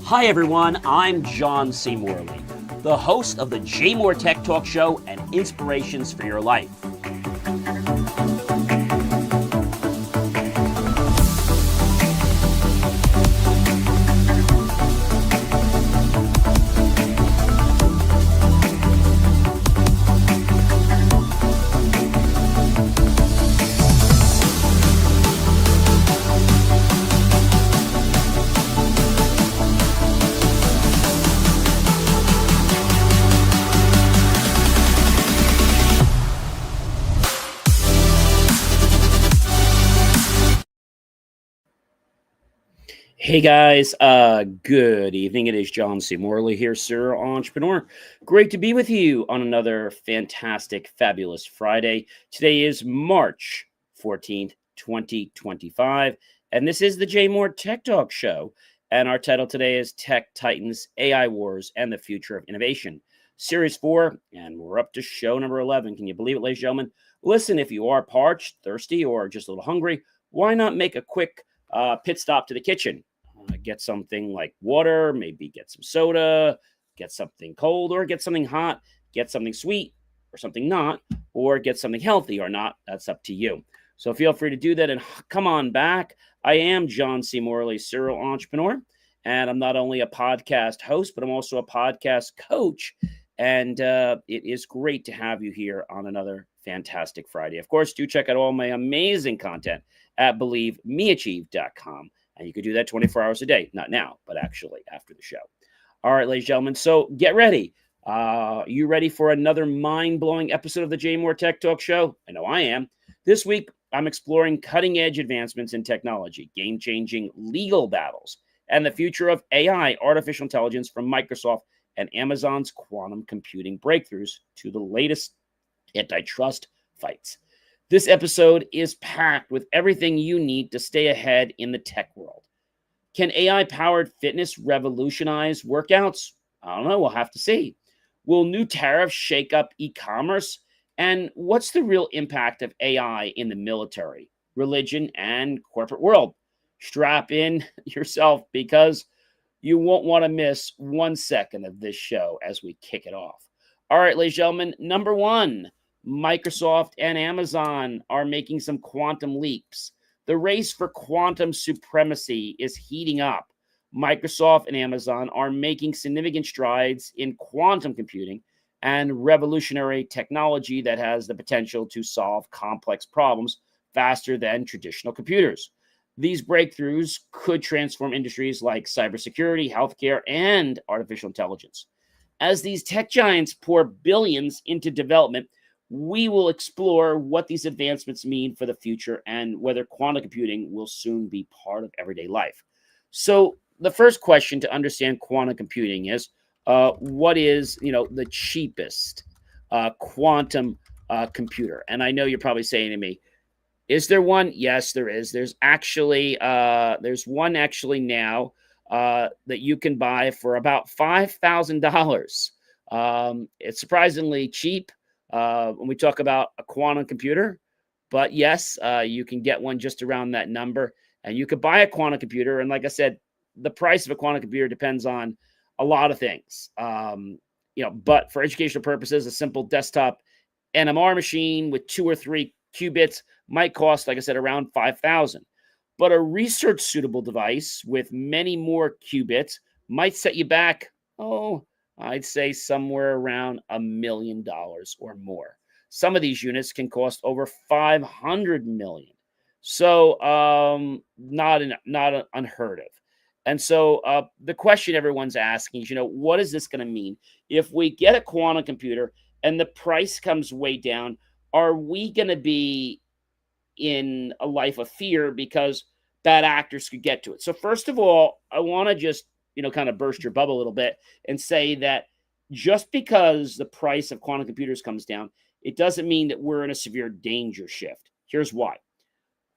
Hi everyone, I'm John C. Morley, the host of the JMOR Tech Talk Show and Inspirations for Your Life. Hey guys, good evening. It is John C. Morley here, Serial Entrepreneur. Great to be with you on another fantastic, fabulous Friday. Today is March 14th, 2025, and this is the JMOR Tech Talk Show. And our title today is Tech Titans, AI Wars, and the Future of Innovation. Series 4, and we're up to show number 11. Can you believe it, ladies and gentlemen? Listen, if you are parched, thirsty, or just a little hungry, why not make a quick pit stop to the kitchen? Get something like water, maybe get some soda, get something cold, or get something hot, get something sweet or something not, or get something healthy or not. That's up to you. So feel free to do that and come on back. I am John C. Morley, serial entrepreneur, and I'm not only a podcast host, but I'm also a podcast coach. And it is great to have you here on another fantastic Friday. Of course, do check out all my amazing content at believemeachieve.com. And you could do that 24 hours a day. Not now, but actually after the show. All right, ladies and gentlemen. So get ready. You ready for another mind-blowing episode of the JMOR Tech Talk Show? I know I am. This week, I'm exploring cutting-edge advancements in technology, game-changing legal battles, and the future of AI, artificial intelligence, from Microsoft and Amazon's quantum computing breakthroughs to the latest antitrust fights. This episode is packed with everything you need to stay ahead in the tech world. Can AI-powered fitness revolutionize workouts? I don't know. We'll have to see. Will new tariffs shake up e-commerce? And what's the real impact of AI in the military, religion, and corporate world? Strap in yourself because you won't want to miss 1 second of this show as we kick it off. All right, ladies and gentlemen, number one. Microsoft and Amazon are making some quantum leaps. The race for quantum supremacy is heating up. Microsoft and Amazon are making significant strides in quantum computing and revolutionary technology that has the potential to solve complex problems faster than traditional computers. These breakthroughs could transform industries like cybersecurity, healthcare, and artificial intelligence. As these tech giants pour billions into development, we will explore what these advancements mean for the future and whether quantum computing will soon be part of everyday life. So the first question to understand quantum computing is, what is, the cheapest quantum computer? And I know you're probably saying to me, is there one? Yes, there is. There's one actually now that you can buy for about $5,000. It's surprisingly cheap when we talk about a quantum computer, but yes, you can get one just around that number, and you could buy a quantum computer. And like I said, the price of a quantum computer depends on a lot of things. But for educational purposes, a simple desktop NMR machine with 2 or 3 qubits might cost, like I said, around $5,000. But a research suitable device with many more qubits might set you back, I'd say somewhere around $1 million or more. Some of these units can cost over $500 million. So not unheard of. And so the question everyone's asking is, what is this going to mean? If we get a quantum computer and the price comes way down, are we going to be in a life of fear because bad actors could get to it? So first of all, I want to just kind of burst your bubble a little bit and say that just because the price of quantum computers comes down, it doesn't mean that we're in a severe danger shift. Here's why.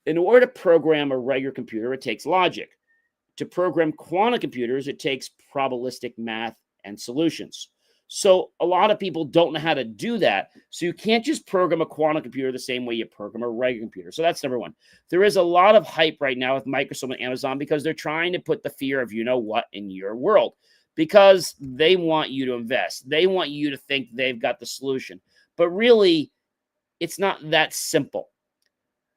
In order to program a regular computer, it takes logic. To program quantum computers, it takes probabilistic math and solutions. So a lot of people don't know how to do that. So you can't just program a quantum computer the same way you program a regular computer. So that's number one. There is a lot of hype right now with Microsoft and Amazon because they're trying to put the fear of you know what in your world because they want you to invest. They want you to think they've got the solution. But really, it's not that simple.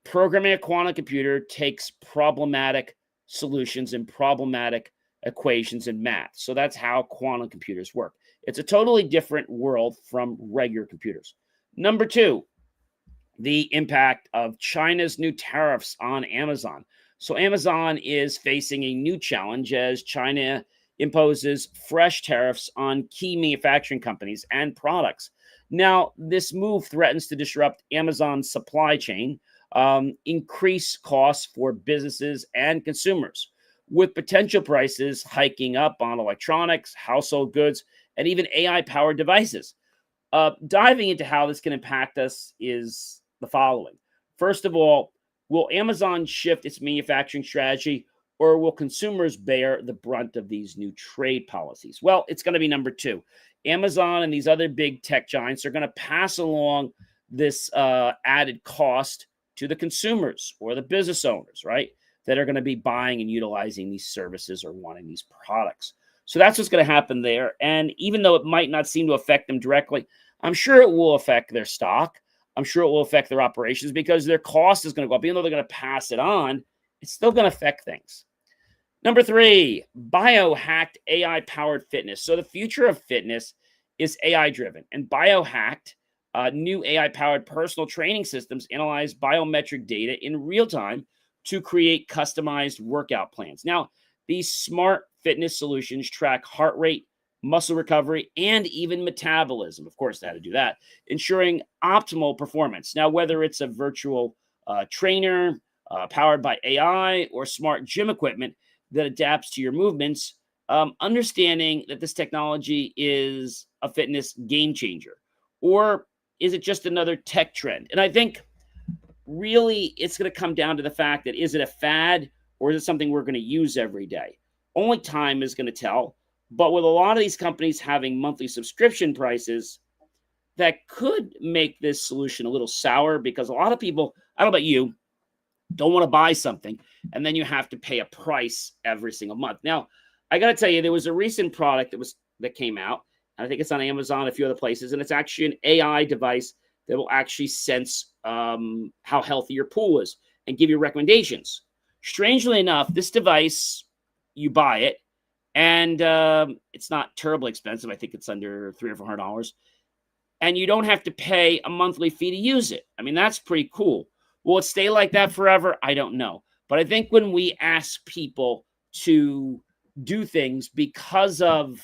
Programming a quantum computer takes problematic solutions and problematic equations and math. So that's how quantum computers work. It's a totally different world from regular computers. Number two, the impact of China's new tariffs on Amazon. So Amazon is facing a new challenge as China imposes fresh tariffs on key manufacturing companies and products. Now, this move threatens to disrupt Amazon's supply chain, increase costs for businesses and consumers, with potential prices hiking up on electronics, household goods, and even AI-powered devices. Diving into how this can impact us is the following. First of all, will Amazon shift its manufacturing strategy, or will consumers bear the brunt of these new trade policies? Well, it's going to be number two. Amazon and these other big tech giants are going to pass along this added cost to the consumers or the business owners, right, that are going to be buying and utilizing these services or wanting these products. So that's what's going to happen there. And even though it might not seem to affect them directly, I'm sure it will affect their stock. I'm sure it will affect their operations because their cost is going to go up. Even though they're going to pass it on, it's still going to affect things. Number three, biohacked AI-powered fitness. So the future of fitness is AI-driven. And biohacked, new AI-powered personal training systems analyze biometric data in real time to create customized workout plans. Now, these smart fitness solutions track heart rate, muscle recovery, and even metabolism. Of course, they had to do that, ensuring optimal performance. Now, whether it's a virtual trainer powered by AI or smart gym equipment that adapts to your movements, understanding that this technology is a fitness game changer, or is it just another tech trend? And I think really it's going to come down to the fact that is it a fad or is it something we're going to use every day? Only time is going to tell. But with a lot of these companies having monthly subscription prices, that could make this solution a little sour because a lot of people, I don't know about you, don't want to buy something and then you have to pay a price every single month. Now, I got to tell you, there was a recent product that came out. I think it's on Amazon, a few other places, and it's actually an AI device that will actually sense how healthy your pool is and give you recommendations. Strangely enough, this device, you buy it, and it's not terribly expensive. I think it's under $300 or $400. And you don't have to pay a monthly fee to use it. I mean, that's pretty cool. Will it stay like that forever? I don't know. But I think when we ask people to do things because of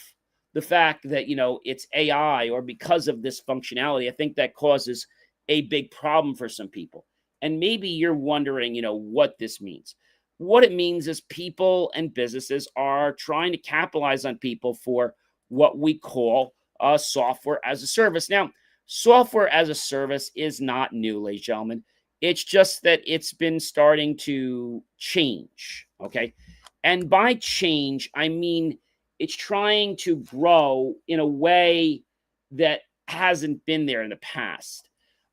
the fact that, it's AI or because of this functionality, I think that causes a big problem for some people. And maybe you're wondering, what this means. What it means is people and businesses are trying to capitalize on people for what we call software as a service. Now, software as a service is not new, ladies and gentlemen. It's just that it's been starting to change, okay? And by change, I mean it's trying to grow in a way that hasn't been there in the past.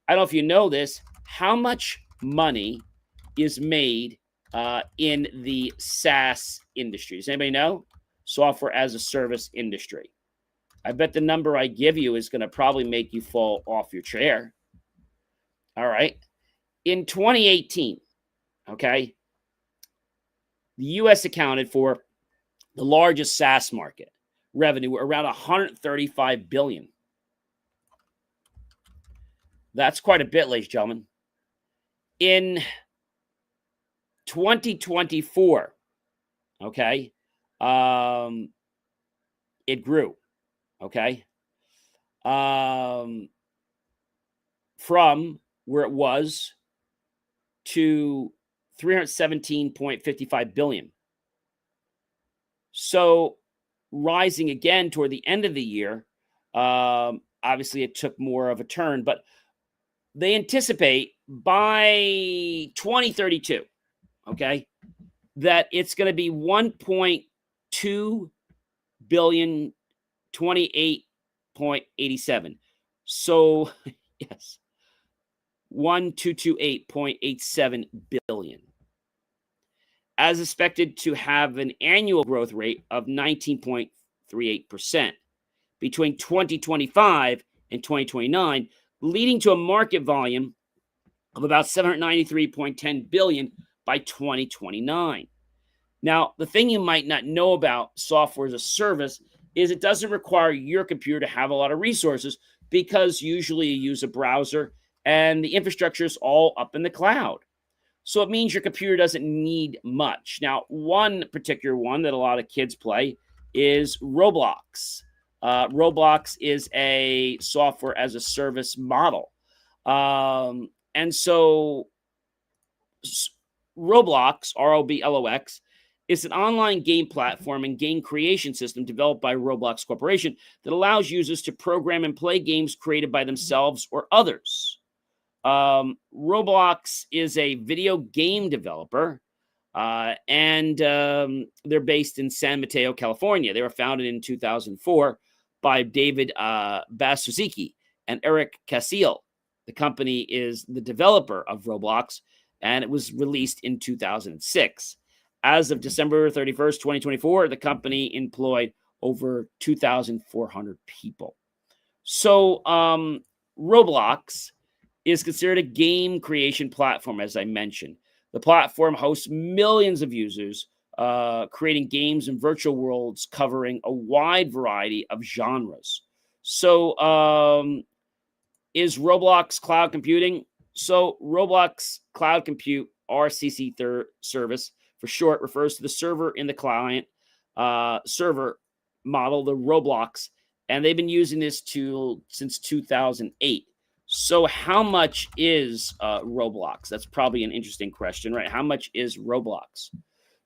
I don't know if you know this, how much money is made in the SaaS industry? Does anybody know? Software as a service industry. I bet the number I give you is going to probably make you fall off your chair. All right. In 2018, okay, the U.S. accounted for the largest SaaS market revenue, around $135 billion. That's quite a bit, ladies and gentlemen. In 2024, okay, it grew, okay, from where it was to 317.55 billion. So rising again toward the end of the year, obviously it took more of a turn, but they anticipate by 2032, okay, that it's going to be 1.2 billion, 28 228.87. So, yes, 1228.87 billion. As expected to have an annual growth rate of 19.38% between 2025 and 2029, leading to a market volume of about 793.10 billion by 2029. Now, the thing you might not know about software as a service is it doesn't require your computer to have a lot of resources because usually you use a browser and the infrastructure is all up in the cloud. So it means your computer doesn't need much. Now, one particular one that a lot of kids play is Roblox. Roblox is a software as a service model. And so Roblox, ROBLOX, is an online game platform and game creation system developed by Roblox Corporation that allows users to program and play games created by themselves or others. Roblox is a video game developer, and they're based in San Mateo, California. They were founded in 2004 by David Basuziki and Eric Casil. The company is the developer of Roblox, and it was released in 2006. As of December 31st, 2024, the company employed over 2,400 people. So Roblox is considered a game creation platform, as I mentioned. The platform hosts millions of users creating games and virtual worlds covering a wide variety of genres. So is Roblox cloud computing? So Roblox Cloud Compute, RCC service for short, refers to the server in the client server model, the Roblox, and they've been using this tool since 2008. So how much is Roblox? That's probably an interesting question, right? How much is Roblox?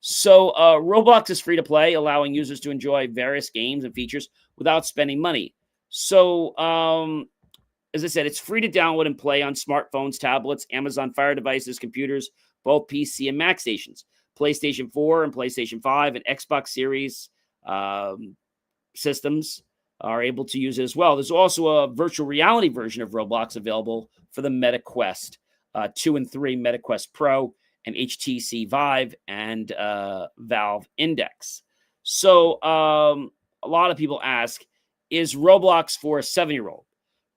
So Roblox is free to play, allowing users to enjoy various games and features without spending money. So as I said, it's free to download and play on smartphones, tablets, Amazon Fire devices, computers, both PC and Mac stations, PlayStation 4 and PlayStation 5 and Xbox Series systems are able to use it as well. There's also a virtual reality version of Roblox available for the Meta Quest 2 and 3, Meta Quest Pro, and HTC Vive and Valve Index. So a lot of people ask, is Roblox for a 7-year-old?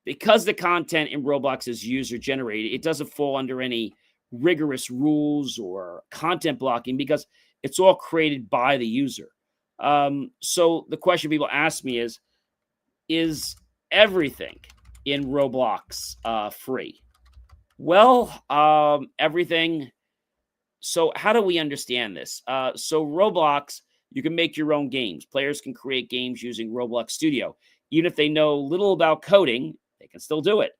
Because the content in Roblox is user-generated, it doesn't fall under any rigorous rules or content blocking because it's all created by the user. So the question people ask me is everything in Roblox free? Well, everything. So how do we understand this? So Roblox, you can make your own games. Players can create games using Roblox Studio. Even if they know little about coding, they can still do it.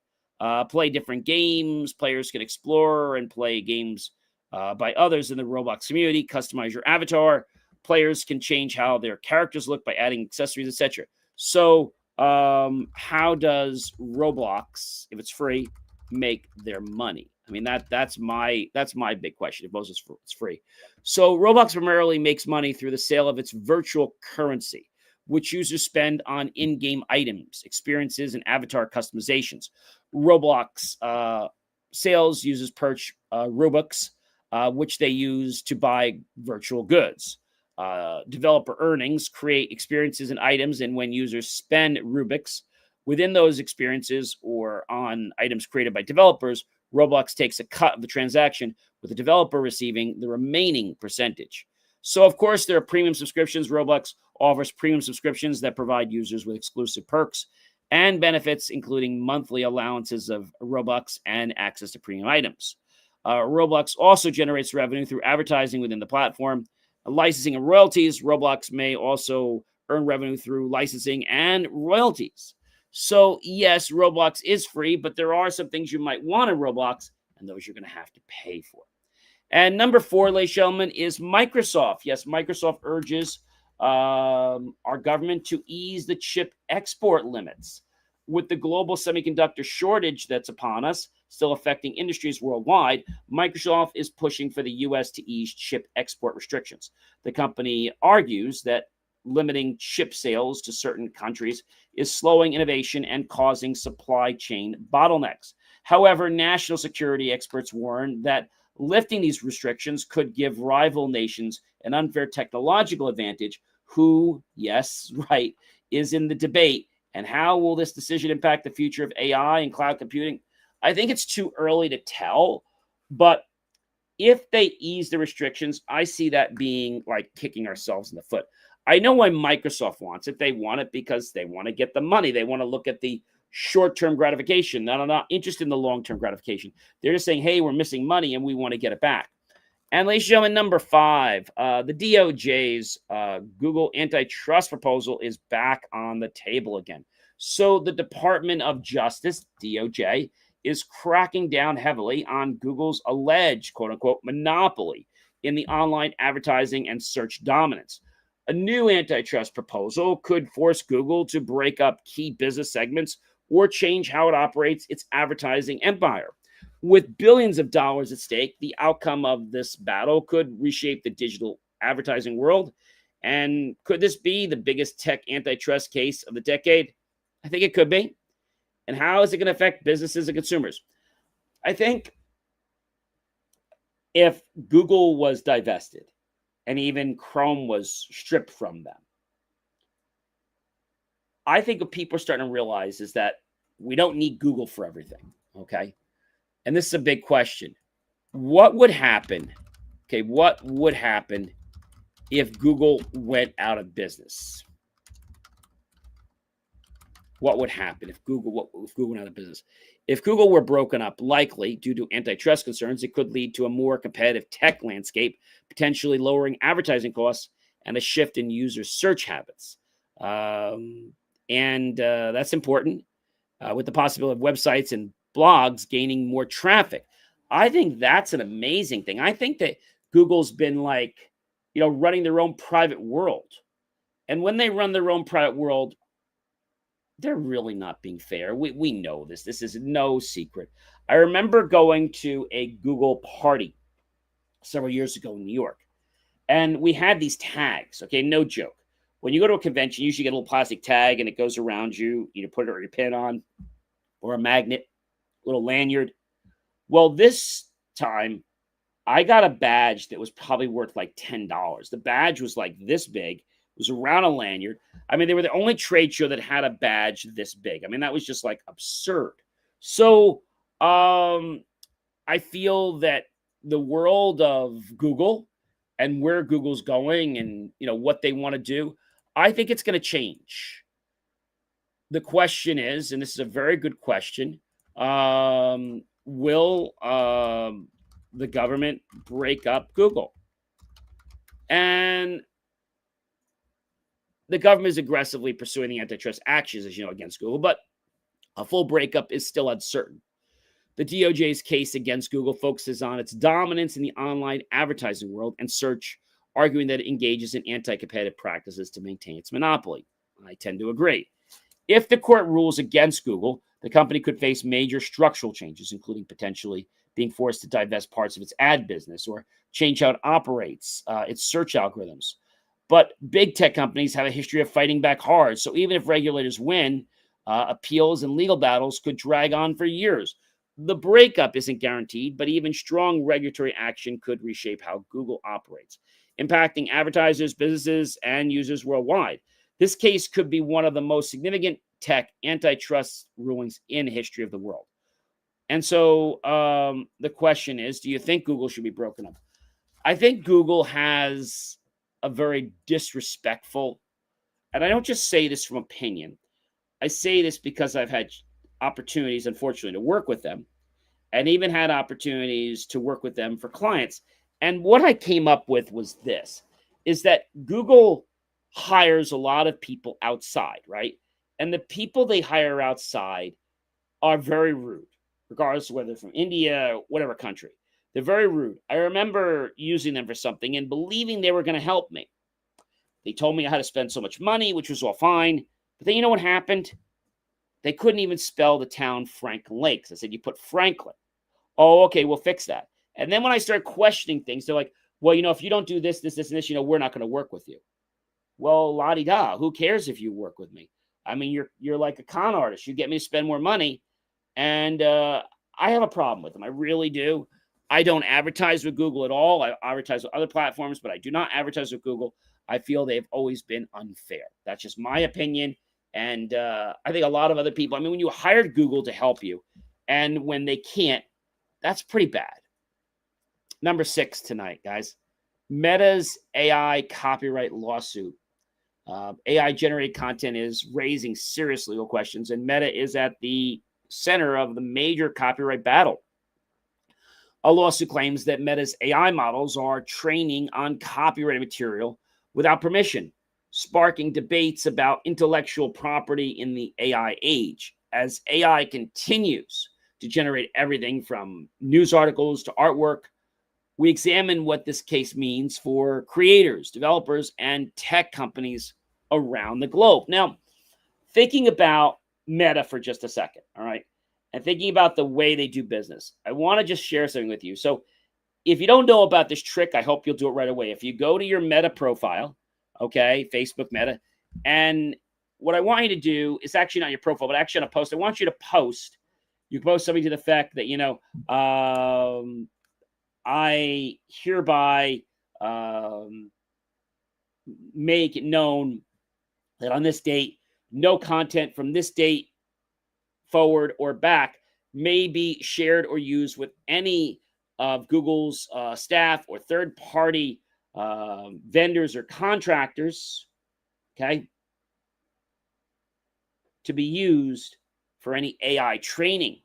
Play different games. Players can explore and play games by others in the Roblox community. Customize your avatar. Players can change how their characters look by adding accessories, etc. So how does Roblox, if it's free, make their money? I mean, that's my big question. If Moses it's free. So Roblox primarily makes money through the sale of its virtual currency, which users spend on in-game items, experiences, and avatar customizations. Roblox sales users purchase Robux, which they use to buy virtual goods. Developer earnings create experiences and items, and when users spend Robux within those experiences or on items created by developers, Roblox takes a cut of the transaction, with the developer receiving the remaining percentage. So, of course, there are premium subscriptions. Roblox offers premium subscriptions that provide users with exclusive perks and benefits, including monthly allowances of Robux and access to premium items. Roblox also generates revenue through advertising within the platform, licensing and royalties. Roblox may also earn revenue through licensing and royalties. So, yes, Roblox is free, but there are some things you might want in Roblox, and those you're going to have to pay for. And number 4, ladies and gentlemen, is Microsoft. Yes, Microsoft urges our government to ease the chip export limits. With the global semiconductor shortage that's upon us, still affecting industries worldwide, Microsoft is pushing for the U.S. to ease chip export restrictions. The company argues that limiting chip sales to certain countries is slowing innovation and causing supply chain bottlenecks. However, national security experts warn that lifting these restrictions could give rival nations an unfair technological advantage. Who, yes, right, is in the debate. And how will this decision impact the future of AI and cloud computing? I think it's too early to tell, but if they ease the restrictions, I see that being like kicking ourselves in the foot. I know why Microsoft wants it. They want it because they want to get the money. They want to look at the short-term gratification. They're not interested in the long-term gratification. They're just saying, hey, we're missing money and we want to get it back. And ladies and gentlemen, number 5, the DOJ's Google antitrust proposal is back on the table again. So the Department of Justice, DOJ, is cracking down heavily on Google's alleged, quote-unquote, monopoly in the online advertising and search dominance. A new antitrust proposal could force Google to break up key business segments or change how it operates its advertising empire. With billions of dollars at stake, the outcome of this battle could reshape the digital advertising world. And could this be the biggest tech antitrust case of the decade? I think it could be. And how is it going to affect businesses and consumers? I think if Google was divested and even Chrome was stripped from them, I think what people are starting to realize is that we don't need Google for everything, okay? And this is a big question. What would happen, okay, what would happen if Google went out of business? What would happen if Google went out of business? If Google were broken up, likely due to antitrust concerns, it could lead to a more competitive tech landscape, potentially lowering advertising costs and a shift in user search habits. That's important with the possibility of websites and blogs gaining more traffic. I think that's an amazing thing. I think that Google's been running their own private world. And when they run their own private world, they're really not being fair. We know this. This is no secret. I remember going to a Google party several years ago in New York, and we had these tags, okay? No joke. When you go to a convention, you usually get a little plastic tag, and it goes around you. You put it or your pin on, or a magnet, little lanyard. Well, this time, I got a badge that was probably worth like $10. The badge was like this big. It was around a lanyard. I mean, they were the only trade show that had a badge this big. I mean, that was just like absurd. So I feel that the world of Google and where Google's going and, what they want to do, I think it's going to change. The question is, and this is a very good question, will the government break up Google? And the government is aggressively pursuing the antitrust actions, as you know, against Google, but a full breakup is still uncertain. The DOJ's case against Google focuses on its dominance in the online advertising world and search, arguing that it engages in anti-competitive practices to maintain its monopoly. I tend to agree. If the court rules against Google, the company could face major structural changes, including potentially being forced to divest parts of its ad business or change how it operates its search algorithms. But big tech companies have a history of fighting back hard. So even if regulators win, appeals and legal battles could drag on for years. The breakup isn't guaranteed, but even strong regulatory action could reshape how Google operates, impacting advertisers, businesses, and users worldwide. This case could be one of the most significant tech antitrust rulings in the history of the world. And so the question is, do you think Google should be broken up? I think Google has a very disrespectful, and I don't just say this from opinion. I say this because I've had opportunities, unfortunately, to work with them, and even had opportunities to work with them for clients. And what I came up with was this, is that Google hires a lot of people outside, right? And the people they hire outside are very rude, regardless of whether they're from India or whatever country. They're very rude. I remember using them for something and believing they were going to help me. They told me how to spend so much money, which was all fine. But then you know what happened? They couldn't even spell the town Franklin Lakes. I said, you put Franklin. Oh, okay, we'll fix that. And then when I started questioning things, they're like, well, if you don't do this, and this, we're not going to work with you. Well, la-di-da, who cares if you work with me? I mean, you're like a con artist. You get me to spend more money, and I have a problem with them. I really do. I don't advertise with Google at all. I advertise with other platforms, but I do not advertise with Google. I feel they've always been unfair. That's just my opinion. And I think a lot of other people, I mean, when you hired Google to help you, and when they can't, that's pretty bad. Number 6 tonight, guys. Meta's AI copyright lawsuit. AI-generated content is raising serious legal questions, and Meta is at the center of the major copyright battle. A lawsuit claims that Meta's AI models are training on copyrighted material without permission, sparking debates about intellectual property in the AI age. As AI continues to generate everything from news articles to artwork, we examine what this case means for creators, developers, and tech companies around the globe. Now, thinking about Meta for just a second, all right, and thinking about the way they do business, I want to just share something with you. So if you don't know about this trick, I hope you'll do it right away. If you go to your Meta profile, okay, Facebook Meta, and what I want you to do is actually not your profile, but actually on a post. I want you to post. You post something to the effect that, I hereby make it known that on this date, no content from this date forward or back may be shared or used with any of Google's staff or third-party vendors or contractors, okay, to be used for any AI training.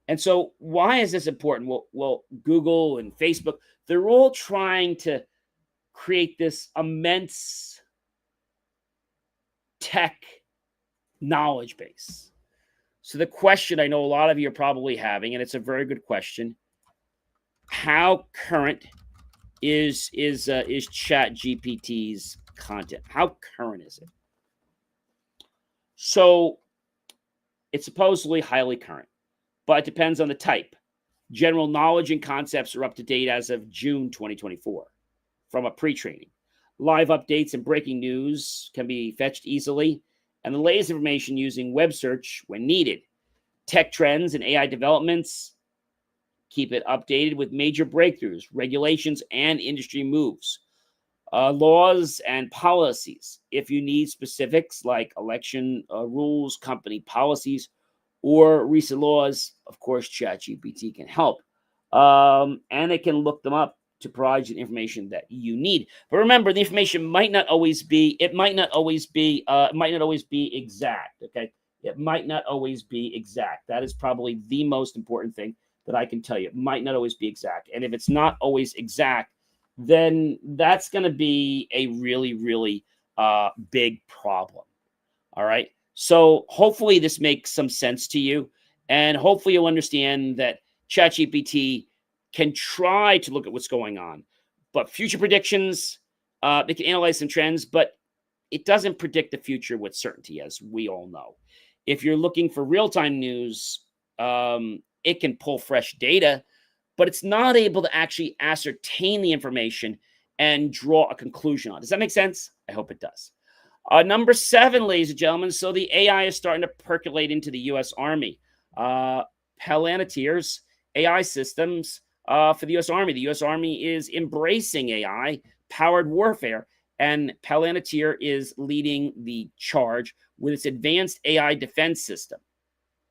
And so why is this important? Well, Google and Facebook, they're all trying to create this immense tech knowledge base. So the question I know a lot of you are probably having, and it's a very good question, how current is ChatGPT's content? How current is it? So it's supposedly highly current, but it depends on the type. General knowledge and concepts are up to date as of June 2024 from a pre-training. Live updates and breaking news can be fetched easily, and the latest information using web search when needed. Tech trends and AI developments keep it updated with major breakthroughs, regulations, and industry moves. Laws and policies. If you need specifics like election rules, company policies, or recent laws, of course, ChatGPT can help. And it can look them up to provide you the information that you need. But remember, the information might not always be exact, okay? It might not always be exact. That is probably the most important thing that I can tell you. It might not always be exact. And if it's not always exact, then that's going to be a really, really big problem. All right. So hopefully this makes some sense to you. And hopefully you'll understand that ChatGPT can try to look at what's going on. But future predictions, they can analyze some trends, but it doesn't predict the future with certainty, as we all know. If you're looking for real-time news, it can pull fresh data, but it's not able to actually ascertain the information and draw a conclusion on it. Does that make sense? I hope it does. Number 7, ladies and gentlemen, so the AI is starting to percolate into the U.S. Army. Palantir's AI systems for the U.S. Army. The U.S. Army is embracing AI-powered warfare, and Palantir is leading the charge with its advanced AI defense system.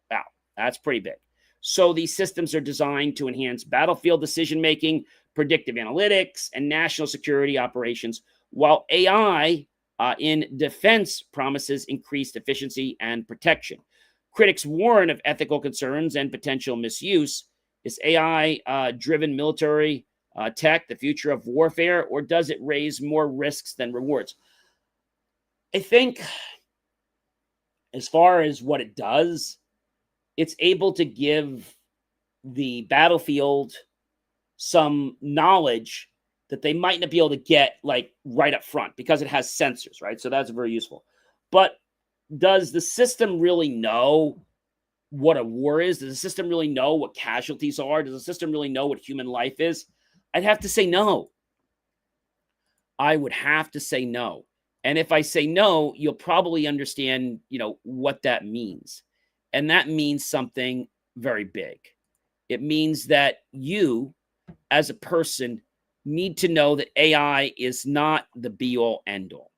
Wow, that's pretty big. So these systems are designed to enhance battlefield decision-making, predictive analytics, and national security operations, while AI in defense promises increased efficiency and protection. Critics warn of ethical concerns and potential misuse. Is AI-driven military tech the future of warfare, or does it raise more risks than rewards? I think as far as what it does, it's able to give the battlefield some knowledge that they might not be able to get like right up front because it has sensors, right? So that's very useful. But does the system really know what a war is? Does the system really know what casualties are? Does the system really know what human life is? I'd have to say no. I would have to say no. And if I say no, you'll probably understand, what that means. And that means something very big. It means that you, as a person, need to know that AI is not the be all end all.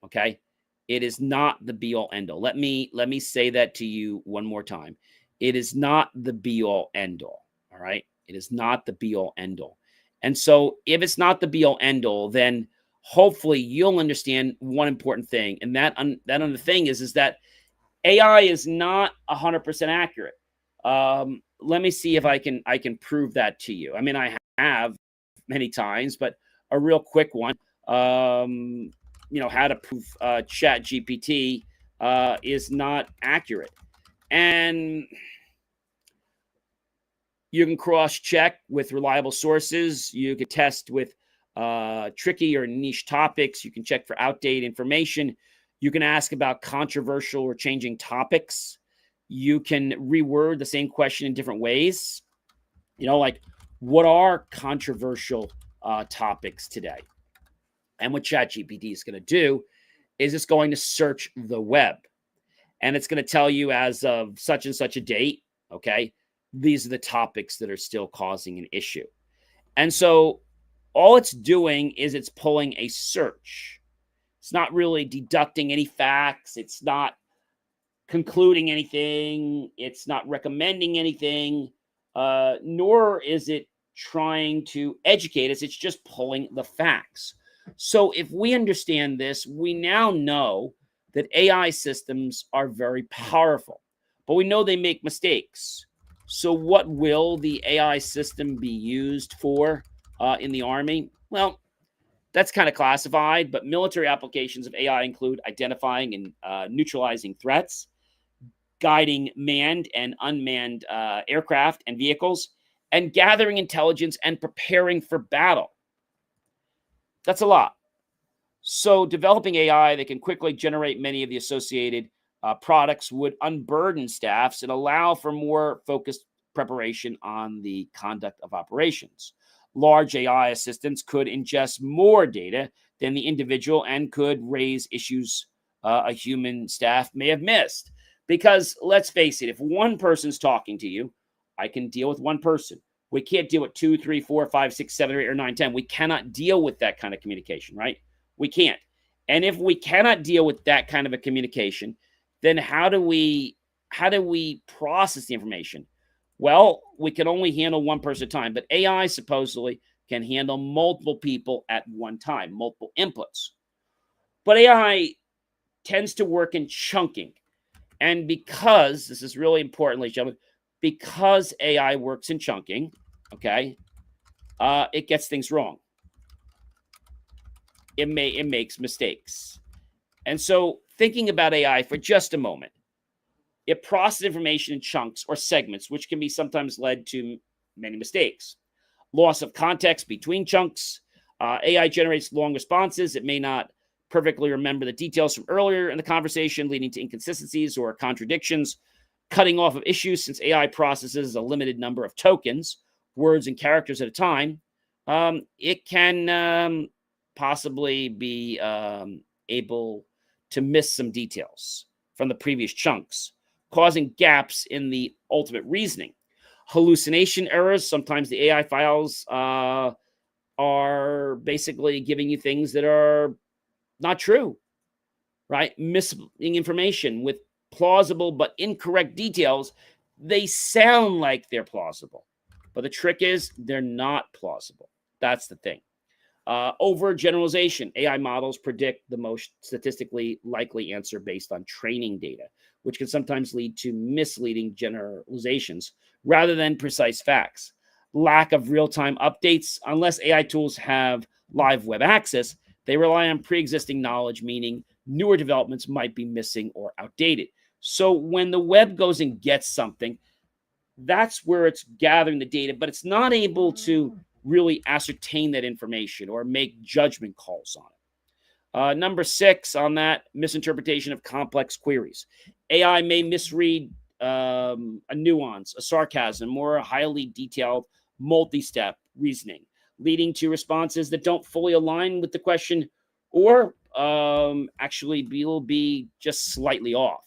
Okay? It is not the be all end all. Let me say that to you one more time. It is not the be all end all. All right? It is not the be all end all. And so if it's not the be all end all, then hopefully you'll understand one important thing. And that other thing is that AI is not 100% accurate. Let me see if I can prove that to you. I mean, I have many times, but a real quick one. How to prove Chat GPT is not accurate, and you can cross-check with reliable sources. You can test with tricky or niche topics. You can check for outdated information. You can ask about controversial or changing topics. You can reword the same question in different ways. Like, what are controversial topics today? And what ChatGPT is going to do is it's going to search the web. And it's going to tell you, as of such and such a date, okay, these are the topics that are still causing an issue. And so all it's doing is it's pulling a search. It's not really deducting any facts. It's not concluding anything. It's not recommending anything, nor is it trying to educate us. It's just pulling the facts. So if we understand this, we now know that AI systems are very powerful, but we know they make mistakes. So what will the AI system be used for in the Army? Well, that's kind of classified, but military applications of AI include identifying and neutralizing threats, guiding manned and unmanned aircraft and vehicles, and gathering intelligence and preparing for battle. That's a lot. So developing AI that can quickly generate many of the associated products would unburden staffs and allow for more focused preparation on the conduct of operations. Large AI assistants could ingest more data than the individual and could raise issues a human staff may have missed. Because let's face it, if one person's talking to you, I can deal with one person. We can't deal with 2, 3, 4, 5, 6, 7, 8, or 9, 10. We cannot deal with that kind of communication, right? We can't. And if we cannot deal with that kind of a communication, then how do we process the information? Well, we can only handle one person at a time, but AI supposedly can handle multiple people at one time, multiple inputs. But AI tends to work in chunking. And because, this is really important, ladies and gentlemen, because AI works in chunking, okay, it gets things wrong. It makes mistakes. And so thinking about AI for just a moment, it processes information in chunks or segments, which can be sometimes led to many mistakes. Loss of context between chunks. AI generates long responses. It may not perfectly remember the details from earlier in the conversation, leading to inconsistencies or contradictions. Cutting off of issues, since AI processes a limited number of tokens, words and characters at a time, it can possibly be able to miss some details from the previous chunks, causing gaps in the ultimate reasoning. Hallucination errors. Sometimes the AI files are basically giving you things that are not true, right? Misleading information with plausible but incorrect details. They sound like they're plausible, but the trick is they're not plausible. That's the thing. Overgeneralization. AI models predict the most statistically likely answer based on training data, which can sometimes lead to misleading generalizations rather than precise facts. Lack of real-time updates. Unless AI tools have live web access, they rely on pre-existing knowledge, meaning newer developments might be missing or outdated. So when the web goes and gets something, that's where it's gathering the data, but it's not able to really ascertain that information or make judgment calls on it. Number 6 on that, misinterpretation of complex queries. AI may misread a nuance, a sarcasm, or a highly detailed multi-step reasoning, leading to responses that don't fully align with the question or actually will be just slightly off.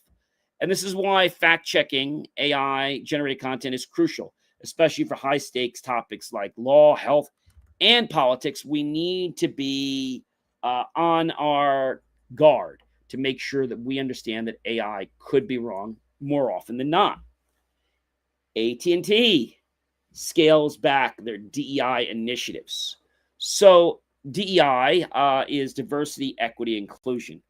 And this is why fact-checking AI-generated content is crucial, especially for high-stakes topics like law, health, and politics. We need to be on our guard to make sure that we understand that AI could be wrong more often than not. AT&T scales back their DEI initiatives. So DEI is diversity, equity, inclusion.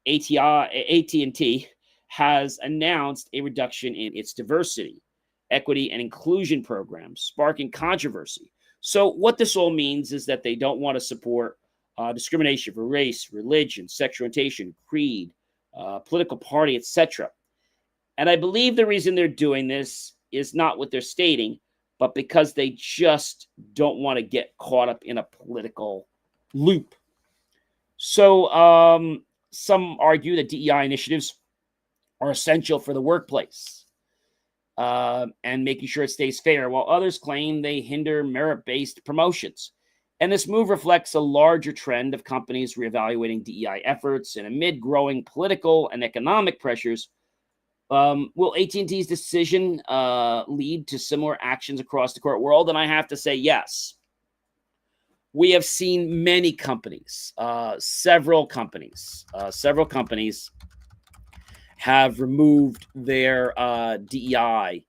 AT&T has announced a reduction in its diversity, equity, and inclusion programs, sparking controversy. So what this all means is that they don't want to support discrimination for race, religion, sexual orientation, creed, political party, etc. And I believe the reason they're doing this is not what they're stating, but because they just don't want to get caught up in a political loop. So some argue that DEI initiatives are essential for the workplace and making sure it stays fair, while others claim they hinder merit-based promotions. And this move reflects a larger trend of companies reevaluating DEI efforts. And amid growing political and economic pressures, will AT&T's decision lead to similar actions across the corporate world? And I have to say yes. We have seen many companies, several companies have removed their DEI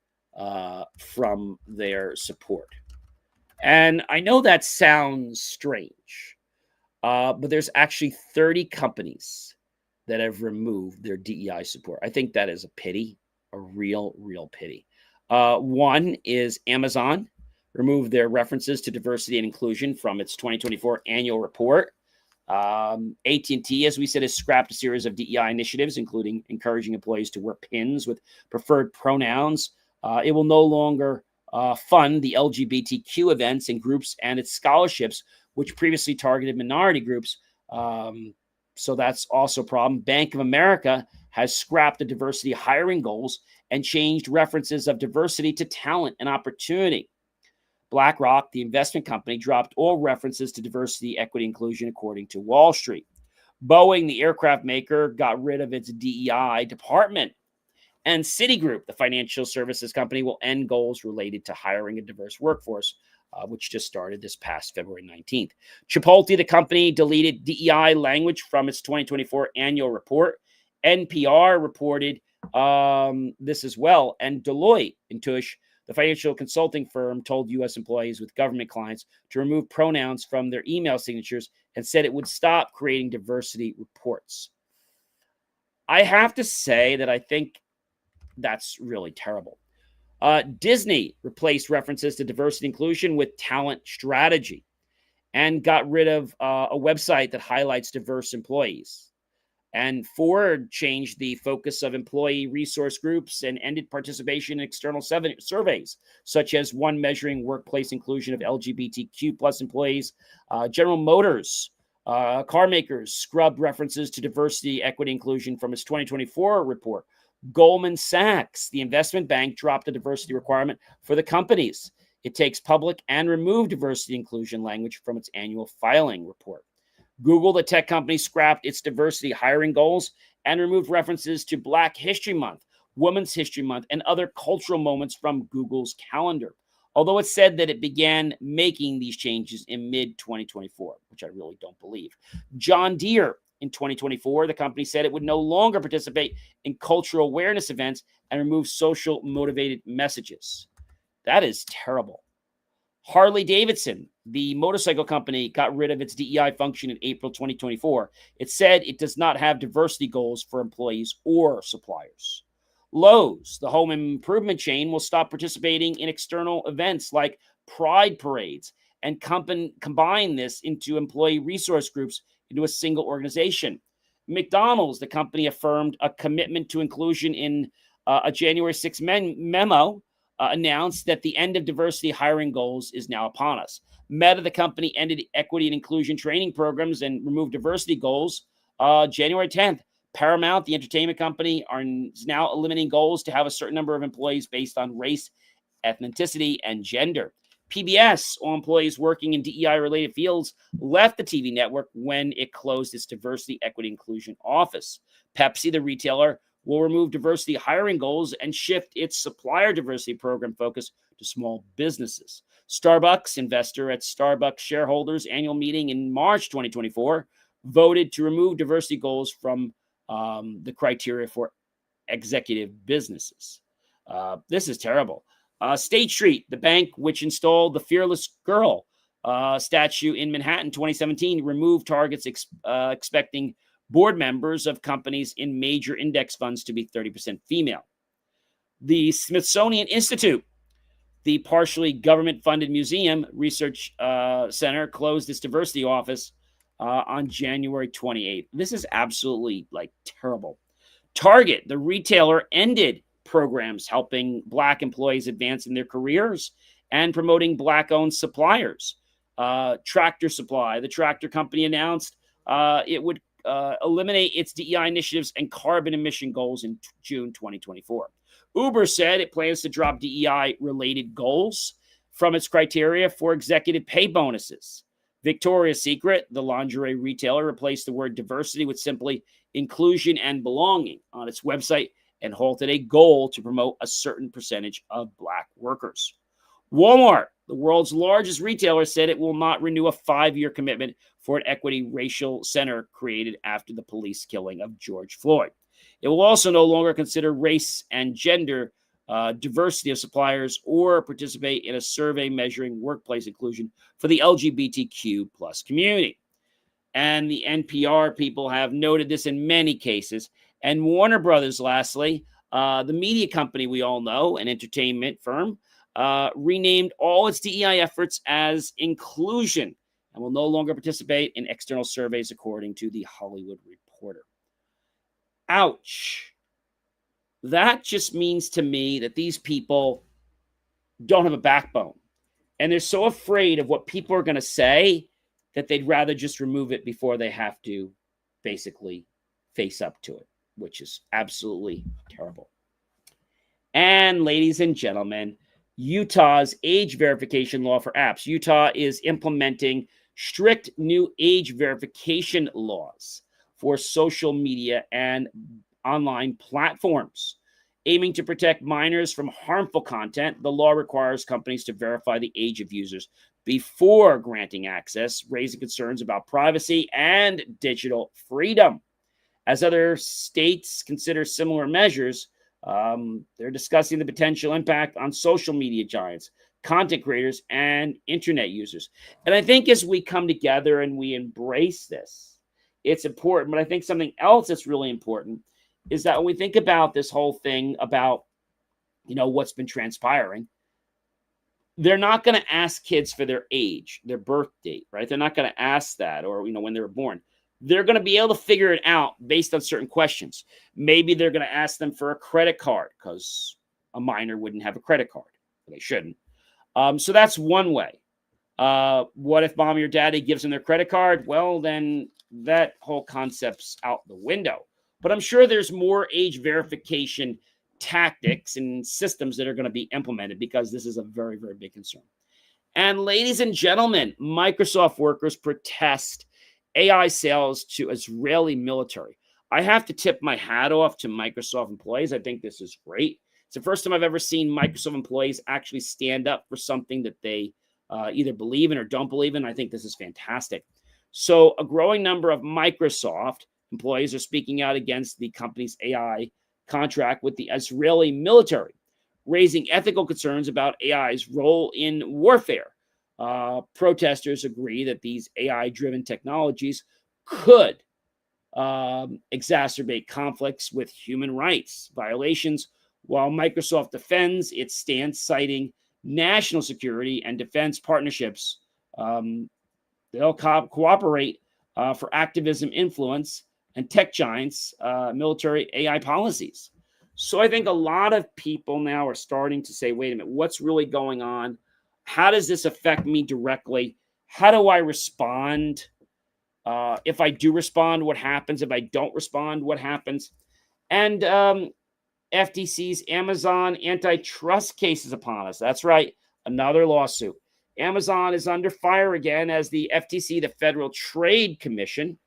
from their support. And I know that sounds strange, but there's actually 30 companies that have removed their DEI support. I think that is a pity, a real pity. One is Amazon removed their references to diversity and inclusion from its 2024 annual report. AT&T, as we said, has scrapped a series of DEI initiatives, including encouraging employees to wear pins with preferred pronouns. It will no longer fund the LGBTQ events and groups and its scholarships, which previously targeted minority groups. So that's also a problem. Bank of America has scrapped the diversity hiring goals and changed references of diversity to talent and opportunity. BlackRock, the investment company, dropped all references to diversity, equity, inclusion, according to Wall Street. Boeing, the aircraft maker, got rid of its DEI department. And Citigroup, the financial services company, will end goals related to hiring a diverse workforce, which just started this past February 19th. Chipotle, the company, deleted DEI language from its 2024 annual report. NPR reported this as well. And Deloitte & Touche, the financial consulting firm, told U.S. employees with government clients to remove pronouns from their email signatures and said it would stop creating diversity reports. I have to say that I think that's really terrible. Disney replaced references to diversity inclusion with talent strategy and got rid of a website that highlights diverse employees. And Ford changed the focus of employee resource groups and ended participation in external surveys, such as one measuring workplace inclusion of LGBTQ plus employees. General Motors, car makers, scrubbed references to diversity, equity, inclusion from its 2024 report. Goldman Sachs, the investment bank, dropped the diversity requirement for the companies it takes public and removed diversity inclusion language from its annual filing report. Google, the tech company, scrapped its diversity hiring goals and removed references to Black History Month, Women's History Month, and other cultural moments from Google's calendar, although it said that it began making these changes in mid-2024, which I really don't believe. John Deere, in 2024, the company said it would no longer participate in cultural awareness events and remove social motivated messages. That is terrible. Harley Davidson, the motorcycle company, got rid of its DEI function in April 2024. It said it does not have diversity goals for employees or suppliers. Lowe's, the home improvement chain, will stop participating in external events like pride parades and combine this into employee resource groups into a single organization. McDonald's, the company, affirmed a commitment to inclusion in a January 6th memo, announced that the end of diversity hiring goals is now upon us. Meta, the company, ended equity and inclusion training programs and removed diversity goals January 10th. Paramount, the entertainment company, is now eliminating goals to have a certain number of employees based on race, ethnicity, and gender. PBS, all employees working in DEI-related fields, left the TV network when it closed its diversity, equity, inclusion office. Pepsi, the retailer, will remove diversity hiring goals and shift its supplier diversity program focus to small businesses. Starbucks, investor at Starbucks shareholders' annual meeting in March 2024, voted to remove diversity goals from the criteria for executive businesses. This is terrible. State Street, the bank which installed the Fearless Girl statue in Manhattan 2017, removed targets expecting board members of companies in major index funds to be 30% female. The Smithsonian Institute, the partially government-funded museum research center, closed its diversity office on January 28th. This is absolutely terrible. Target, the retailer, ended programs helping Black employees advance in their careers and promoting Black-owned suppliers. Tractor Supply, the tractor company, announced it would eliminate its DEI initiatives and carbon emission goals in June 2024. Uber said it plans to drop DEI-related goals from its criteria for executive pay bonuses. Victoria's Secret, the lingerie retailer, replaced the word diversity with simply inclusion and belonging on its website and halted a goal to promote a certain percentage of Black workers. Walmart, the world's largest retailer, said it will not renew a 5-year commitment for an equity racial center created after the police killing of George Floyd. It will also no longer consider race and gender diversity of suppliers or participate in a survey measuring workplace inclusion for the LGBTQ plus community. And the NPR people have noted this in many cases. And Warner Brothers, lastly, the media company we all know, an entertainment firm, renamed all its DEI efforts as inclusion and will no longer participate in external surveys, according to the Hollywood Reporter. Ouch. That just means to me that these people don't have a backbone. And they're so afraid of what people are going to say that they'd rather just remove it before they have to basically face up to it, which is absolutely terrible. And ladies and gentlemen, Utah's age verification law for apps. Utah is implementing strict new age verification laws for social media and online platforms. Aiming to protect minors from harmful content, the law requires companies to verify the age of users before granting access, raising concerns about privacy and digital freedom. As other states consider similar measures, they're discussing the potential impact on social media giants, content creators, and internet users. And I think as we come together and we embrace this, it's important. But I think something else that's really important is that when we think about this whole thing about, what's been transpiring, they're not going to ask kids for their age, their birth date, right? They're not going to ask that, or, when they were born. They're going to be able to figure it out based on certain questions. Maybe they're going to ask them for a credit card because a minor wouldn't have a credit card. They shouldn't. So that's one way. What if mommy or daddy gives them their credit card? Well, then that whole concept's out the window. But I'm sure there's more age verification tactics and systems that are going to be implemented because this is a very, very big concern. And ladies and gentlemen, Microsoft workers protest AI sales to Israeli military. I have to tip my hat off to Microsoft employees. I think this is great. It's the first time I've ever seen Microsoft employees actually stand up for something that they either believe in or don't believe in. I think this is fantastic. So a growing number of Microsoft employees are speaking out against the company's AI contract with the Israeli military, raising ethical concerns about AI's role in warfare. Protesters agree that these AI-driven technologies could exacerbate conflicts with human rights violations, while Microsoft defends its stance, citing national security and defense partnerships. They'll cooperate for activism, influence, and tech giants' military AI policies. So I think a lot of people now are starting to say, wait a minute, what's really going on? How does this affect me directly? How do I respond? If I do respond, what happens? If I don't respond, what happens? And FTC's Amazon antitrust case is upon us. That's right, another lawsuit. Amazon is under fire again as the FTC, the Federal Trade Commission,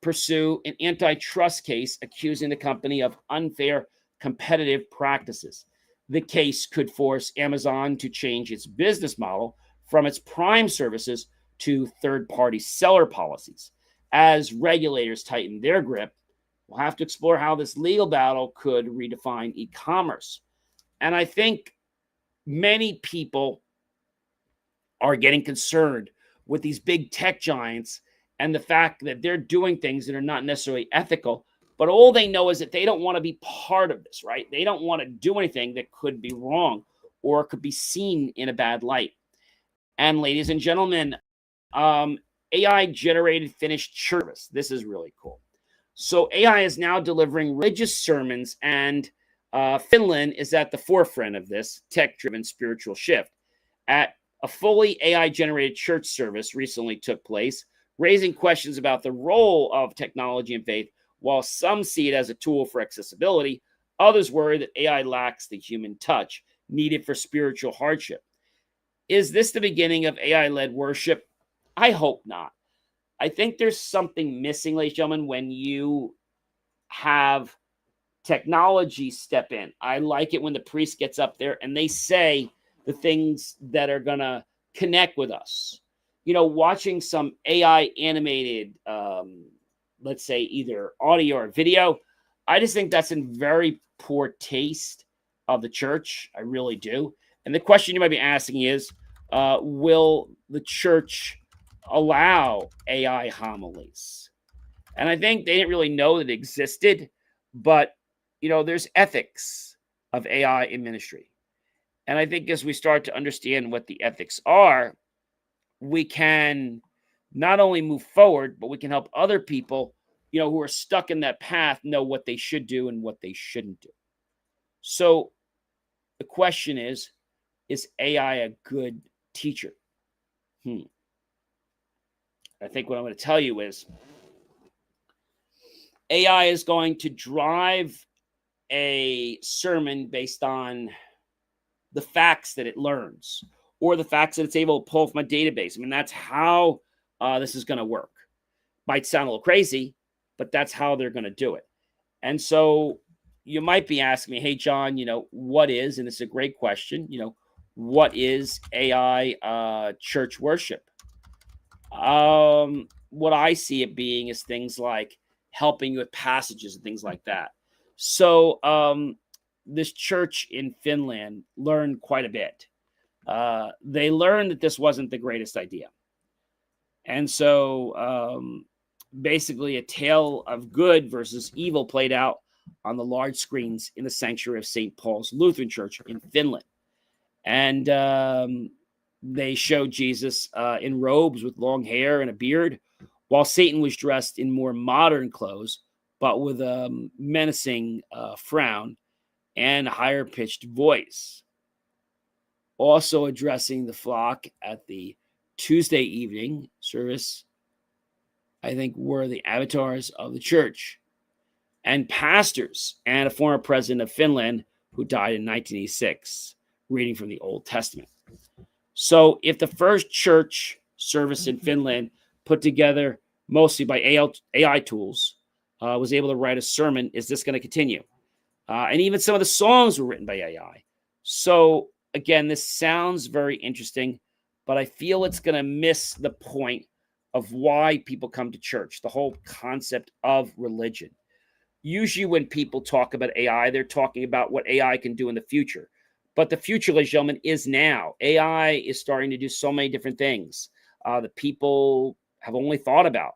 pursue an antitrust case accusing the company of unfair competitive practices. The case could force Amazon to change its business model from its Prime services to third-party seller policies. As regulators tighten their grip, we'll have to explore how this legal battle could redefine e-commerce. And I think many people are getting concerned with these big tech giants and the fact that they're doing things that are not necessarily ethical, but all they know is that they don't want to be part of this, right? They don't want to do anything that could be wrong or could be seen in a bad light. And ladies and gentlemen, AI-generated finished service. This is really cool. So AI is now delivering religious sermons, and Finland is at the forefront of this tech-driven spiritual shift. At a fully AI-generated church service recently took place, raising questions about the role of technology and faith. While some see it as a tool for accessibility, others worry that AI lacks the human touch needed for spiritual hardship. Is this the beginning of AI-led worship? I hope not. I think there's something missing, ladies and gentlemen, when you have technology step in. I like it when the priest gets up there and they say the things that are going to connect with us. You know, watching some AI animated, let's say either audio or video, I just think that's in very poor taste of the church. I really do. And the question you might be asking is, will the church allow AI homilies? And I think they didn't really know that it existed, but, you know, there's ethics of AI in ministry. And I think as we start to understand what the ethics are, we can not only move forward, but we can help other people, you know, who are stuck in that path know what they should do and what they shouldn't do. So the question is AI a good teacher? I think what I'm going to tell you is AI is going to drive a sermon based on the facts that it learns or the facts that it's able to pull from a database. I mean, that's how this is going to work. Might sound a little crazy, but that's how they're going to do it. And so you might be asking me, hey, John, you know, what is, and it's a great question, you know, what is AI church worship? What I see it being is things like helping you with passages and things like that. So this church in Finland learned quite a bit. They learned that this wasn't the greatest idea. And so basically a tale of good versus evil played out on the large screens in the sanctuary of St. Paul's Lutheran Church in Finland. And they showed Jesus in robes with long hair and a beard, while Satan was dressed in more modern clothes, but with a menacing frown and a higher-pitched voice. Also addressing the flock at the Tuesday evening service, I think, were the avatars of the church and pastors and a former president of Finland who died in 1986, reading from the Old Testament. So if the first church service in Finland, put together mostly by AI tools, was able to write a sermon, is this going to continue? And even some of the songs were written by AI. So again, this sounds very interesting, but I feel it's going to miss the point of why people come to church, the whole concept of religion. Usually when people talk about AI, they're talking about what AI can do in the future. But the future, ladies and gentlemen, is now. AI is starting to do so many different things that people have only thought about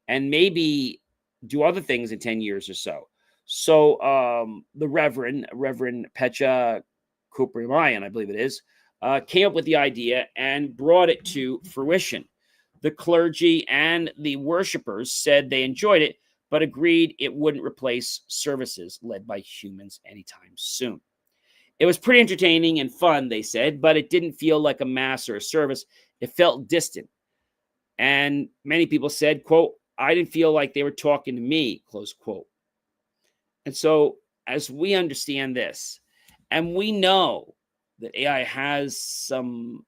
and maybe do other things in 10 years or so. So the Reverend Pecha Kuprimayan, I believe it is, came up with the idea and brought it to fruition. The clergy and the worshipers said they enjoyed it, but agreed it wouldn't replace services led by humans anytime soon. It was pretty entertaining and fun, they said, but it didn't feel like a mass or a service. It felt distant. And many people said, quote, I didn't feel like they were talking to me, close quote. And so as we understand this, and we know that AI has some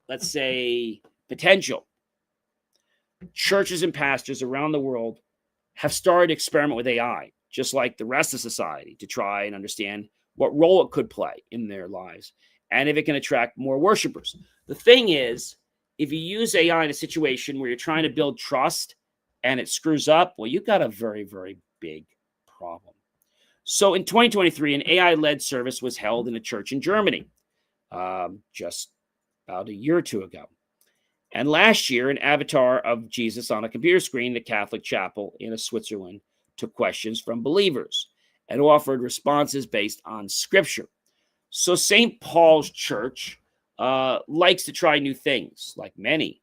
let's say, potential, churches and pastors around the world have started to experiment with AI, just like the rest of society, to try and understand what role it could play in their lives and if it can attract more worshipers. The thing is, if you use AI in a situation where you're trying to build trust and it screws up, well, you've got a very, very big problem. So in 2023, an AI-led service was held in a church in Germany just about a year or two ago. And last year, an avatar of Jesus on a computer screen in a Catholic chapel in Switzerland took questions from believers and offered responses based on scripture. So St. Paul's Church likes to try new things, like many.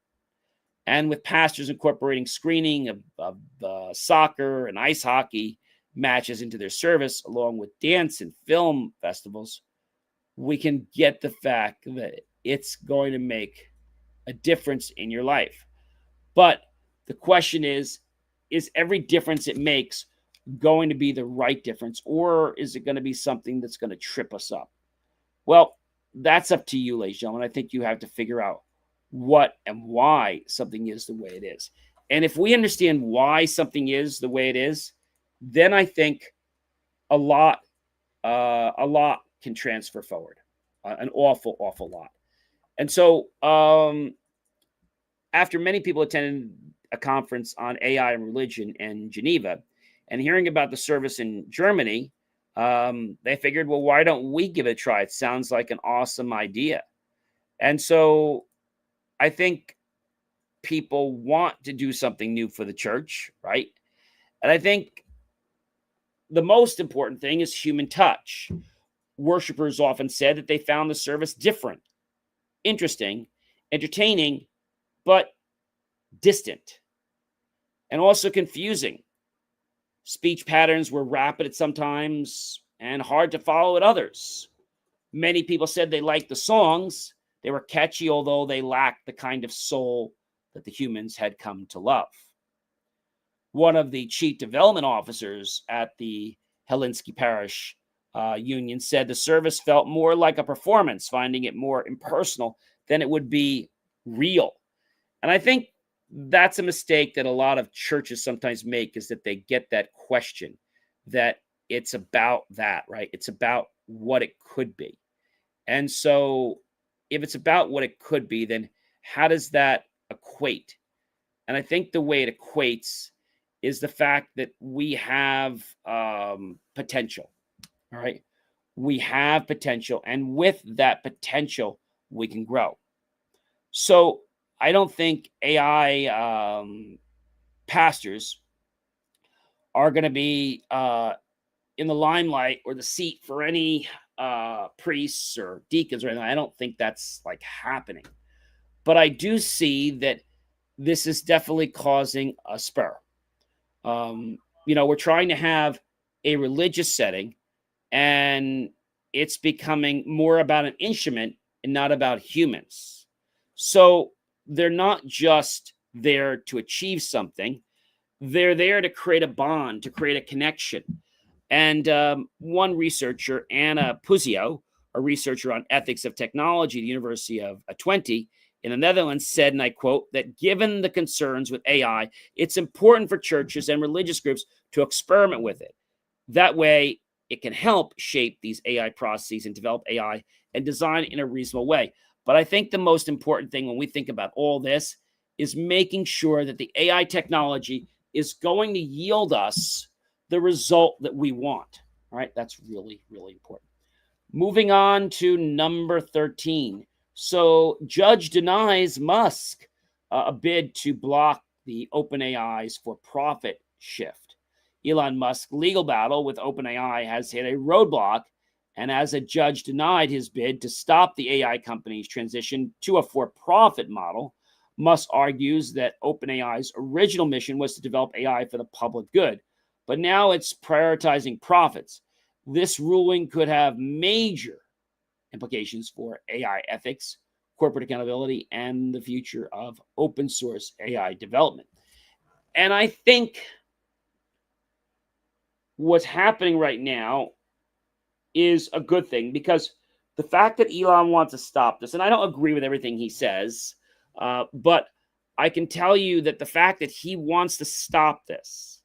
And with pastors incorporating screening of soccer and ice hockey matches into their service, along with dance and film festivals, we can get the fact that it's going to make a difference in your life. But the question is every difference it makes going to be the right difference, or is it going to be something that's going to trip us up? Well, that's up to you, ladies and gentlemen. I think you have to figure out what and why something is the way it is. And if we understand why something is the way it is, then I think a lot can transfer forward, an awful lot. And so after many people attended a conference on AI and religion in Geneva and hearing about the service in Germany, they figured, well, why don't we give it a try? It sounds like an awesome idea. And so I think people want to do something new for the church, right? And I think the most important thing is human touch. Worshippers often said that they found the service different, interesting, entertaining, but distant, and also confusing. Speech patterns were rapid at some times and hard to follow at others. Many people said they liked the songs. They were catchy, although they lacked the kind of soul that the humans had come to love. One of the chief development officers at the Helsinki Parish Union said the service felt more like a performance, finding it more impersonal than it would be real. And I think that's a mistake that a lot of churches sometimes make, is that they get that question that it's about that, right? It's about what it could be. And so if it's about what it could be, then how does that equate? And I think the way it equates is the fact that we have potential, all right? We have potential, and with that potential, we can grow. So I don't think AI pastors are going to be in the limelight or the seat for any priests or deacons or anything. I don't think that's like happening. But I do see that this is definitely causing a spur. We're trying to have a religious setting, and it's becoming more about an instrument and not about humans. So they're not just there to achieve something. They're there to create a bond, to create a connection. And one researcher, Anna Puzio, a researcher on ethics of technology at the University of Twente in the Netherlands, said, and I quote, that given the concerns with AI, it's important for churches and religious groups to experiment with it. That way, it can help shape these AI processes and develop AI and design in a reasonable way. But I think the most important thing when we think about all this is making sure that the AI technology is going to yield us the result that we want. All right, that's really, really important. Moving on to number 13. So judge denies Musk a bid to block the OpenAI's for-profit shift. Elon Musk's legal battle with OpenAI has hit a roadblock, and as a judge denied his bid to stop the AI company's transition to a for-profit model, Musk argues that OpenAI's original mission was to develop AI for the public good, but now it's prioritizing profits. This ruling could have major implications for AI ethics, corporate accountability, and the future of open source AI development. And I think what's happening right now is a good thing, because The fact that Elon wants to stop this, and I don't agree with everything he says, but I can tell you that the fact that he wants to stop this,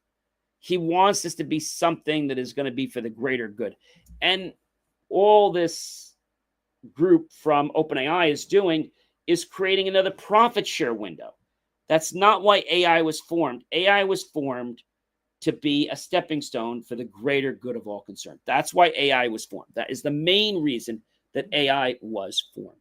he wants this to be something that is going to be for the greater good. And all this group from OpenAI is doing is creating another profit share window. That's not why AI was formed. AI was formed to be a stepping stone for the greater good of all concerned. That's why AI was formed. That is the main reason that AI was formed.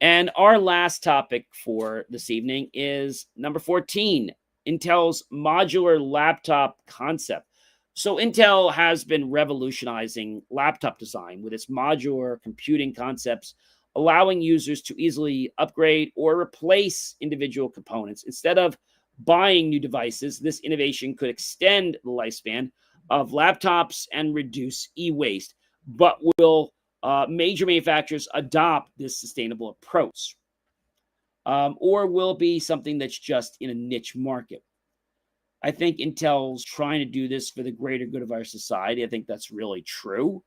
And our last topic for this evening is number 14, Intel's modular laptop concept. So Intel has been revolutionizing laptop design with its modular computing concepts, allowing users to easily upgrade or replace individual components. Instead of buying new devices, this innovation could extend the lifespan of laptops and reduce e-waste. But will major manufacturers adopt this sustainable approach? Or will it be something that's just in a niche market? I think Intel's trying to do this for the greater good of our society. I think that's really true.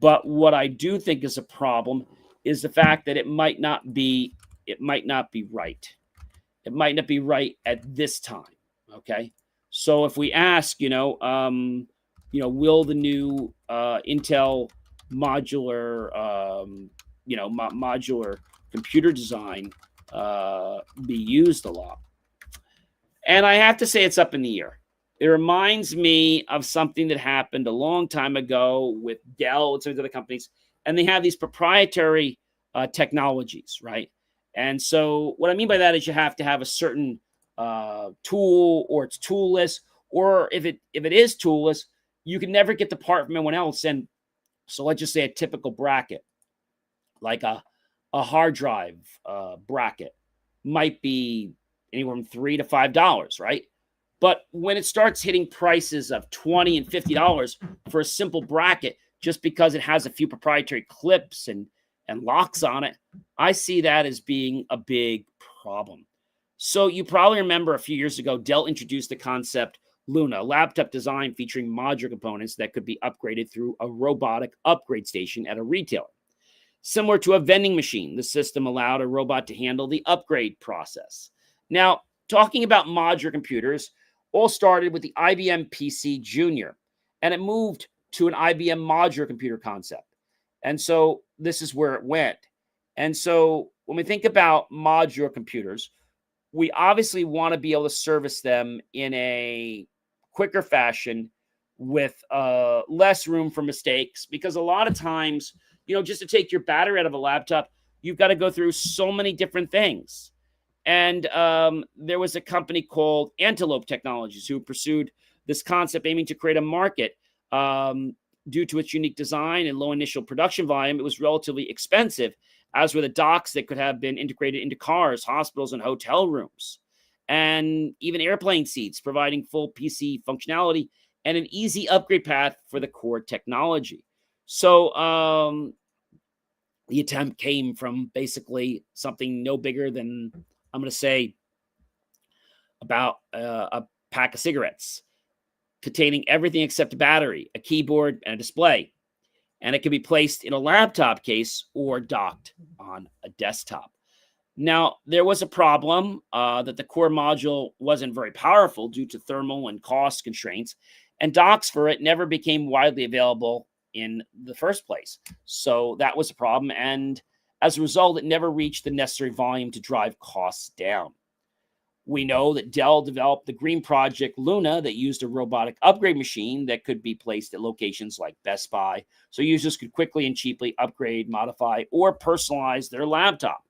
But what I do think is a problem is the fact that it might not be right. It might not be right at this time. Okay. So if we ask, will the new Intel modular, modular computer design be used a lot? And I have to say it's up in the air. It reminds me of something that happened a long time ago with Dell and some of the other companies, and they have these proprietary technologies, right? And so what I mean by that is you have to have a certain tool, or it's toolless, or if it is toolless, you can never get the part from anyone else. And so let's just say a typical bracket, like a hard drive bracket, might be anywhere from $3 to $5, right? But when it starts hitting prices of $20 and $50 for a simple bracket, just because it has a few proprietary clips and locks on it, I see that as being a big problem. So you probably remember a few years ago, Dell introduced the concept Luna, a laptop design featuring modular components that could be upgraded through a robotic upgrade station at a retailer. Similar to a vending machine, the system allowed a robot to handle the upgrade process. Now, talking about modular computers, all started with the IBM PC Junior, and it moved to an IBM modular computer concept. And so this is where it went. And so when we think about modular computers, we obviously want to be able to service them in a quicker fashion with less room for mistakes, because a lot of times, just to take your battery out of a laptop, you've got to go through so many different things. And there was a company called Antelope Technologies who pursued this concept, aiming to create a market. Due to its unique design and low initial production volume, it was relatively expensive, as were the docks that could have been integrated into cars, hospitals, and hotel rooms, and even airplane seats, providing full PC functionality and an easy upgrade path for the core technology. So the attempt came from basically something no bigger than, I'm going to say, about a pack of cigarettes, containing everything except a battery, a keyboard, and a display. And it can be placed in a laptop case or docked on a desktop. Now, there was a problem that the core module wasn't very powerful due to thermal and cost constraints, and docks for it never became widely available in the first place. So that was a problem, and as a result, it never reached the necessary volume to drive costs down. We know that Dell developed the Green Project Luna that used a robotic upgrade machine that could be placed at locations like Best Buy, so users could quickly and cheaply upgrade, modify, or personalize their laptop.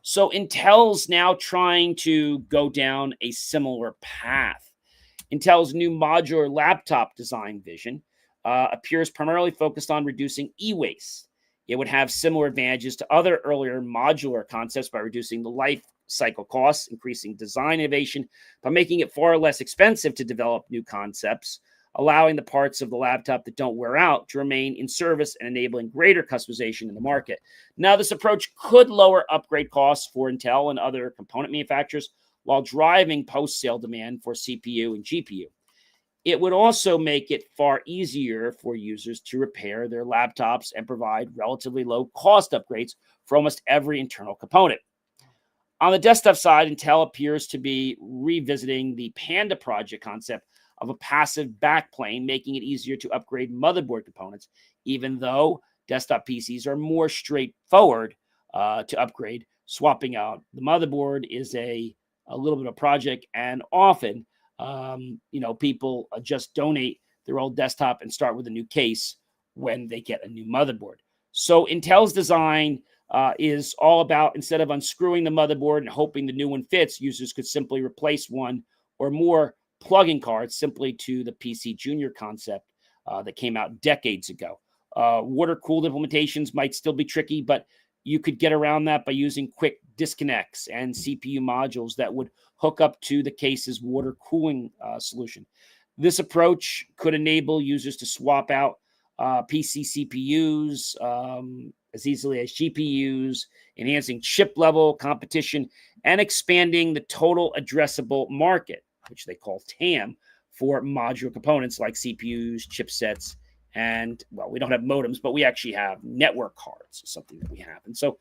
So Intel's now trying to go down a similar path. Intel's new modular laptop design vision appears primarily focused on reducing e-waste. It would have similar advantages to other earlier modular concepts by reducing the life cycle costs, increasing design innovation, by making it far less expensive to develop new concepts, allowing the parts of the laptop that don't wear out to remain in service, and enabling greater customization in the market. Now, this approach could lower upgrade costs for Intel and other component manufacturers while driving post-sale demand for CPU and GPU. It would also make it far easier for users to repair their laptops and provide relatively low cost upgrades for almost every internal component. On the desktop side, Intel appears to be revisiting the Panda project concept of a passive backplane, making it easier to upgrade motherboard components, even though desktop PCs are more straightforward to upgrade. Swapping out the motherboard is a little bit of a project, and often, people just donate their old desktop and start with a new case when they get a new motherboard. So Intel's design is all about, instead of unscrewing the motherboard and hoping the new one fits, users could simply replace one or more plug-in cards simply to the PC Junior concept that came out decades ago. Water-cooled implementations might still be tricky, but you could get around that by using quick disconnects and CPU modules that would hook up to the case's water cooling solution. This approach could enable users to swap out PC CPUs as easily as GPUs, enhancing chip level competition and expanding the total addressable market, which they call TAM, for modular components like CPUs, chipsets, and, well, we don't have modems, but we actually have network cards, something that we have. And so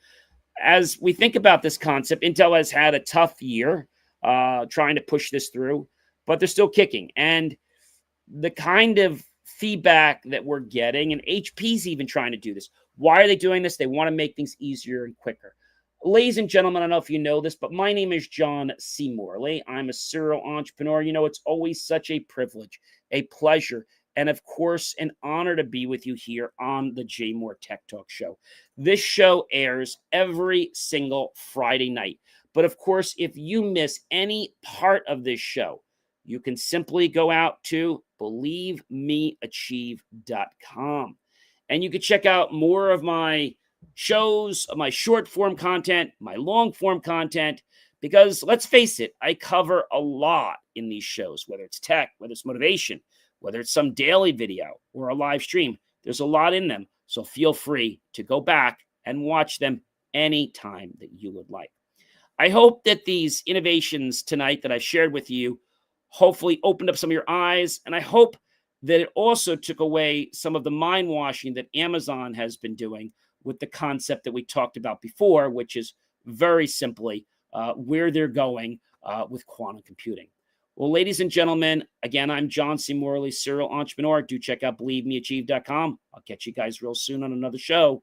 as we think about this concept, Intel has had a tough year trying to push this through, but they're still kicking. And the kind of feedback that we're getting, and HP's even trying to do this. Why are they doing this? They want to make things easier and quicker. Ladies and gentlemen, I don't know if you know this, but my name is John C. Morley. I'm a serial entrepreneur. It's always such a privilege, a pleasure, and of course, an honor to be with you here on the JMOR Tech Talk Show. This show airs every single Friday night. But of course, if you miss any part of this show, you can simply go out to believemeachieve.com. And you can check out more of my shows, my short form content, my long form content, because let's face it, I cover a lot in these shows, whether it's tech, whether it's motivation, whether it's some daily video or a live stream. There's a lot in them. So feel free to go back and watch them anytime that you would like. I hope that these innovations tonight that I shared with you hopefully opened up some of your eyes, and I hope that it also took away some of the mind washing that Amazon has been doing with the concept that we talked about before, which is very simply where they're going with quantum computing. Well, ladies and gentlemen, again, I'm John C. Morley, serial entrepreneur. Do check out believemeachieve.com. I'll catch you guys real soon on another show.